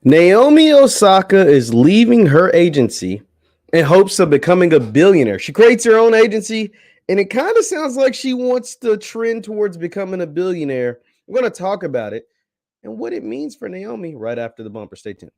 Naomi Osaka is leaving her agency in hopes of becoming a billionaire. She creates her own agency, and it kind of sounds like she wants to trend towards becoming a billionaire. We're going to talk about it and what it means for Naomi right after the bumper. Stay tuned.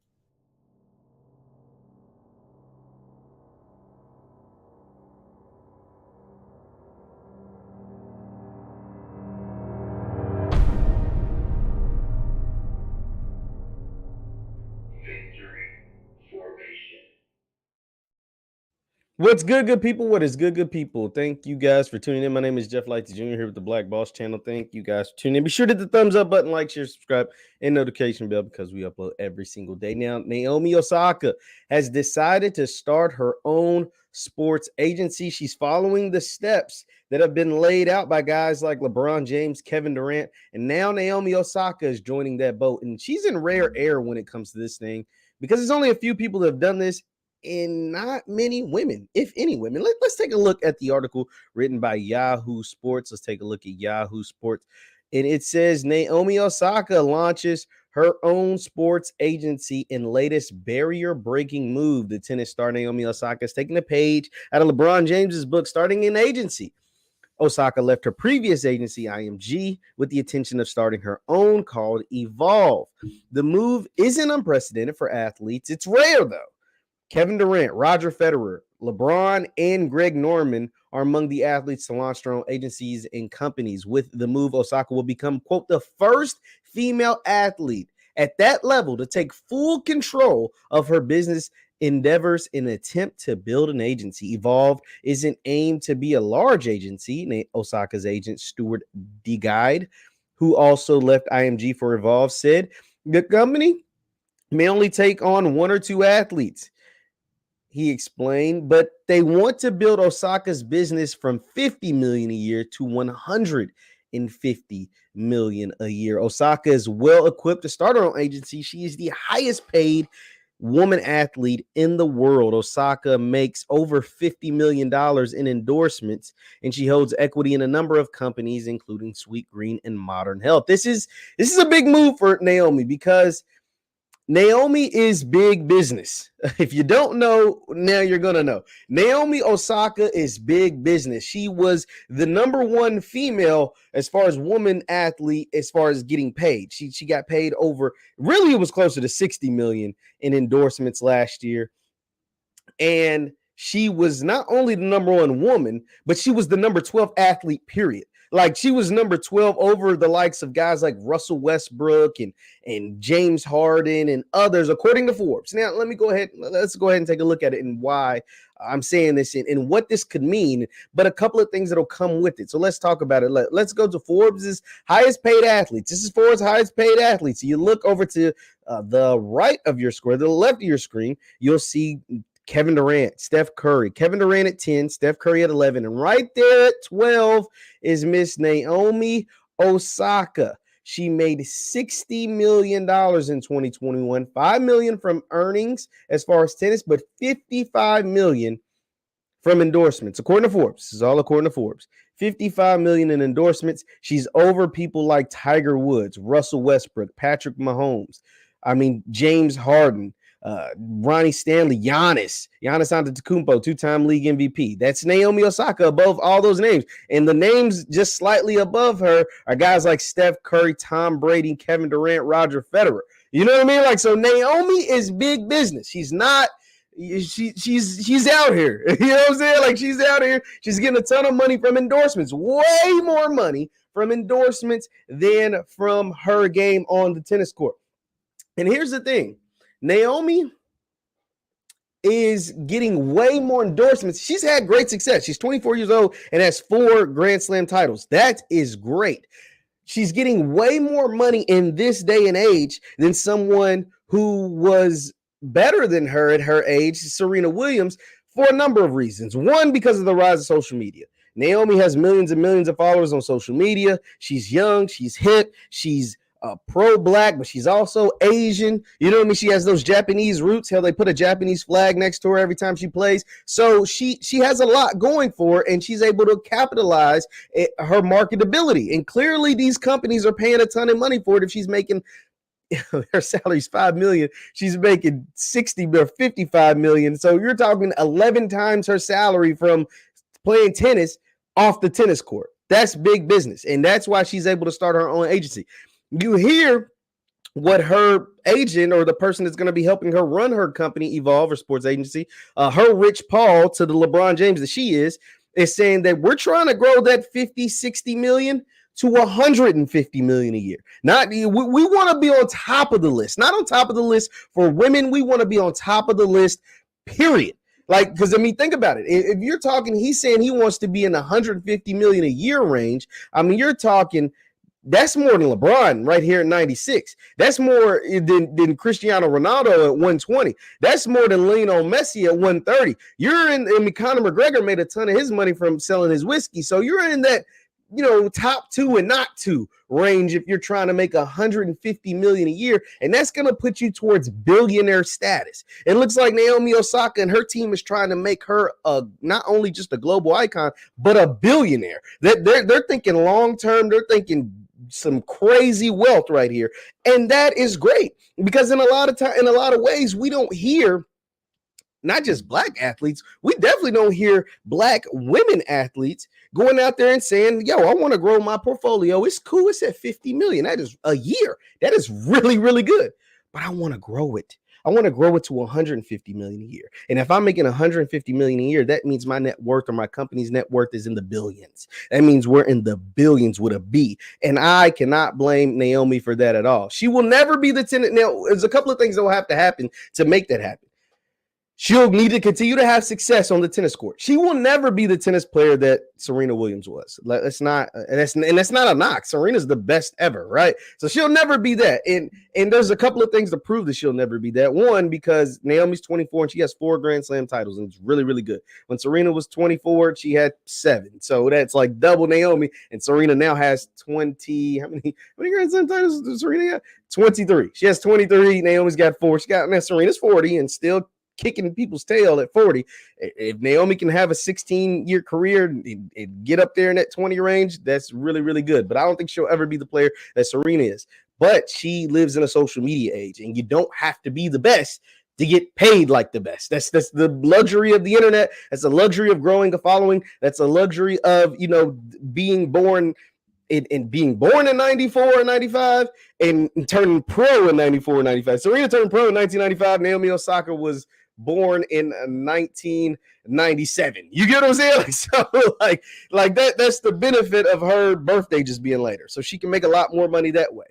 What's good people? What is good people? Thank you guys for tuning in. My name is JeffLightsYjr here with the Black Boss channel. Thank you guys for tuning in. Be sure to hit the thumbs up button, like, share, subscribe, and notification bell because we upload every single day. Now, Naomi Osaka has decided to start her own sports agency. She's following the steps that have been laid out by guys like LeBron James, Kevin Durant, and now Naomi Osaka is joining that boat. And she's in rare air when it comes to this thing because there's only a few people that have done this, and not many women, if any women. Let's take a look at the article written by Yahoo Sports. Let's take a look at Yahoo Sports. And it says Naomi Osaka launches her own sports agency in latest barrier-breaking move. The tennis star Naomi Osaka is taking a page out of LeBron James's book, starting an agency. Osaka left her previous agency, IMG, with the intention of starting her own called Evolve. The move isn't unprecedented for athletes. It's rare, though. Kevin Durant, Roger Federer, LeBron, and Greg Norman are among the athletes to launch their own agencies and companies. With the move, Osaka will become, quote, the first female athlete at that level to take full control of her business endeavors in an attempt to build an agency. Evolve isn't aimed to be a large agency. Osaka's agent, Stuart DeGuide, who also left IMG for Evolve, said the company may only take on one or two athletes. He explained, but they want to build Osaka's business from $50 million a year to $150 million a year. Osaka is well equipped to start her own agency. She is the highest paid woman athlete in the world. Osaka makes over $50 million in endorsements, and she holds equity in a number of companies, including Sweet Green and Modern Health. This is a big move for Naomi because Naomi is big business. If you don't know, now you're going to know. Naomi Osaka is big business. She was the number one female as far as woman athlete, as far as getting paid. She got paid over, really it was closer to 60 million in endorsements last year. And she was not only the number one woman, but she was the number 12 athlete, period. Like she was number 12 over the likes of guys like Russell Westbrook and James Harden and others, according to Forbes. Now, let's go ahead and take a look at it and why I'm saying this and what this could mean, but a couple of things that'll come with it. So let's talk about it. Let's go to Forbes' highest paid athletes. This is Forbes' highest paid athletes. So you look over to the right of your screen, the left of your screen, you'll see Kevin Durant, Steph Curry. Kevin Durant at 10, Steph Curry at 11. And right there at 12 is Miss Naomi Osaka. She made $60 million in 2021, $5 million from earnings as far as tennis, but $55 million from endorsements. According to Forbes, this is all according to Forbes. $55 million in endorsements. She's over people like Tiger Woods, Russell Westbrook, Patrick Mahomes. James Harden. Ronnie Stanley, Giannis Antetokounmpo, two-time league MVP. That's Naomi Osaka above all those names. And the names just slightly above her are guys like Steph Curry, Tom Brady, Kevin Durant, Roger Federer. You know what I mean? Like, so Naomi is big business. She's not, she's out here. You know what I'm saying? Like, she's out here. She's getting a ton of money from endorsements, way more money from endorsements than from her game on the tennis court. And here's the thing. Naomi is getting way more endorsements. She's had great success. She's 24 years old and has 4 Grand Slam titles. That is great. She's getting way more money in this day and age than someone who was better than her at her age, Serena Williams, for a number of reasons. One, because of the rise of social media. Naomi has millions and millions of followers on social media. She's young. She's hip. She's pro-black, but she's also Asian. You know what I mean? She has those Japanese roots. Hell, they put a Japanese flag next to her every time she plays. So she has a lot going for her, and she's able to capitalize her marketability. And clearly, these companies are paying a ton of money for it if she's making her salary's $5 million. She's making 60 or 55 million. So you're talking 11 times her salary from playing tennis off the tennis court. That's big business. And that's why she's able to start her own agency. You hear what her agent or the person that's going to be helping her run her company, Evolve, or sports agency, her Rich Paul to the LeBron James that she is saying that we're trying to grow that 50, 60 million to 150 million a year. Not we want to be on top of the list, not on top of the list for women. We want to be on top of the list, period. Like, because I mean, think about it. If you're talking, he's saying he wants to be in the 150 million a year range. I mean, you're talking, that's more than LeBron right here at 96. That's more than Cristiano Ronaldo at 120. That's more than Lionel Messi at 130. You're in, I mean, Conor McGregor made a ton of his money from selling his whiskey. So you're in that, you know, top two and not two range if you're trying to make 150 million a year, and that's going to put you towards billionaire status. It looks like Naomi Osaka and her team is trying to make her not only just a global icon, but a billionaire. They're thinking long term. They're thinking some crazy wealth right here, and that is great because in a lot of ways we don't hear not just black athletes, we definitely don't hear black women athletes going out there and saying, yo, I want to grow my portfolio. It's cool. It's at 50 million. That is a year. That is really, really good. But I want to grow it. I want to grow it to 150 million a year. And if I'm making 150 million a year, that means my net worth or my company's net worth is in the billions. That means we're in the billions with a B. And I cannot blame Naomi for that at all. She will never be the tenant. Now, there's a couple of things that will have to happen to make that happen. She'll need to continue to have success on the tennis court. She will never be the tennis player that Serena Williams was. That's not a knock. Serena's the best ever, right? So she'll never be that. And there's a couple of things to prove that she'll never be that. One, because Naomi's 24 and she has 4 Grand Slam titles, and it's really, really good. When Serena was 24, she had 7. So that's like double Naomi. And Serena now has 20. How many Grand Slam titles does Serena have? 23. She has 23. Naomi's got 4. Now Serena's 40 and still kicking people's tail at 40. If Naomi can have a 16-year career and get up there in that 20 range, that's really, really good. But I don't think she'll ever be the player that Serena is. But she lives in a social media age, and you don't have to be the best to get paid like the best. That's the luxury of the internet. That's a luxury of growing a following. That's a luxury of, you know, being born in being born in 94 and 95 and turning pro in 94 and 95. Serena turned pro in 1995. Naomi Osaka was born in 1997. You get what I'm saying? Like that's the benefit of her birthday just being later. So she can make a lot more money that way.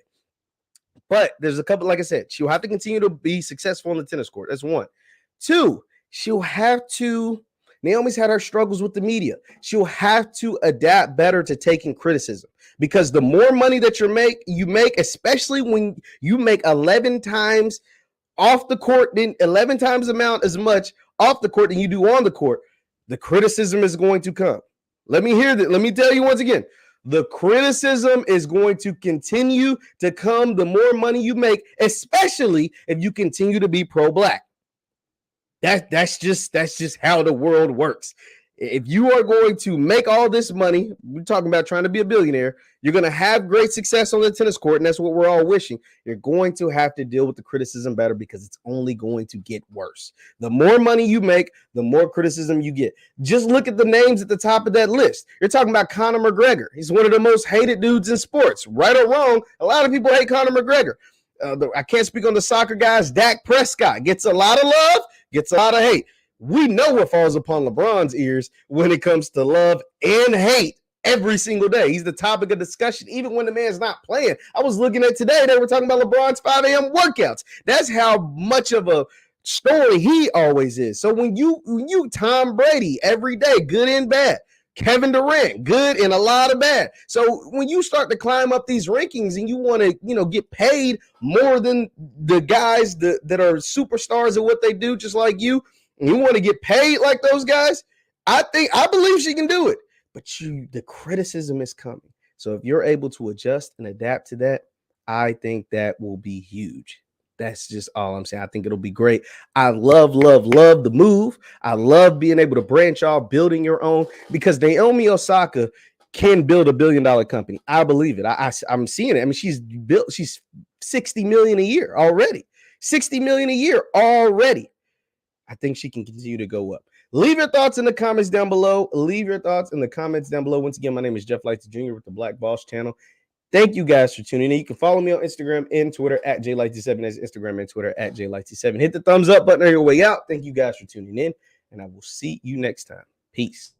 But there's a couple, like I said, she'll have to continue to be successful on the tennis court. That's one. 2, she'll have to, Naomi's had her struggles with the media. She'll have to adapt better to taking criticism, because the more money that you make, especially when you make 11 times off the court, then 11 times as much off the court than you do on the court, the criticism is going to come. Let me hear that. Let me tell you once again, the criticism is going to continue to come the more money you make, especially if you continue to be pro-black. That's just how the world works. If you are going to make all this money, we're talking about trying to be a billionaire, you're going to have great success on the tennis court, and that's what we're all wishing. You're going to have to deal with the criticism better, because it's only going to get worse. The more money you make, the more criticism you get. Just look at the names at the top of that list. You're talking about Conor McGregor. He's one of the most hated dudes in sports. Right or wrong, a lot of people hate Conor McGregor. I can't speak on the soccer guys. Dak Prescott gets a lot of love, gets a lot of hate. We know what falls upon LeBron's ears when it comes to love and hate every single day. He's the topic of discussion, even when the man's not playing. I was looking at today, they were talking about LeBron's 5 a.m. workouts. That's how much of a story he always is. So when you Tom Brady every day, good and bad. Kevin Durant, good and a lot of bad. So when you start to climb up these rankings and you want to, get paid more than the guys that are superstars at what they do, just like you, and you want to get paid like those guys, I believe she can do it. But the criticism is coming. So if you're able to adjust and adapt to that, I think that will be huge. That's just all I'm saying. I think it'll be great. I love the move. I love being able to branch off, building your own, because Naomi Osaka can build $1 billion company. I believe it. I'm seeing it. I mean, she's 60 million a year already. 60 million a year already. I think she can continue to go up. Leave your thoughts in the comments down below. Leave your thoughts in the comments down below. Once again, my name is JeffLightsYjr with the Black Boss channel. Thank you guys for tuning in. You can follow me on Instagram and Twitter at JLightsy7. That's Instagram and Twitter at JLightsy7. Hit the thumbs up button on your way out. Thank you guys for tuning in, and I will see you next time. Peace.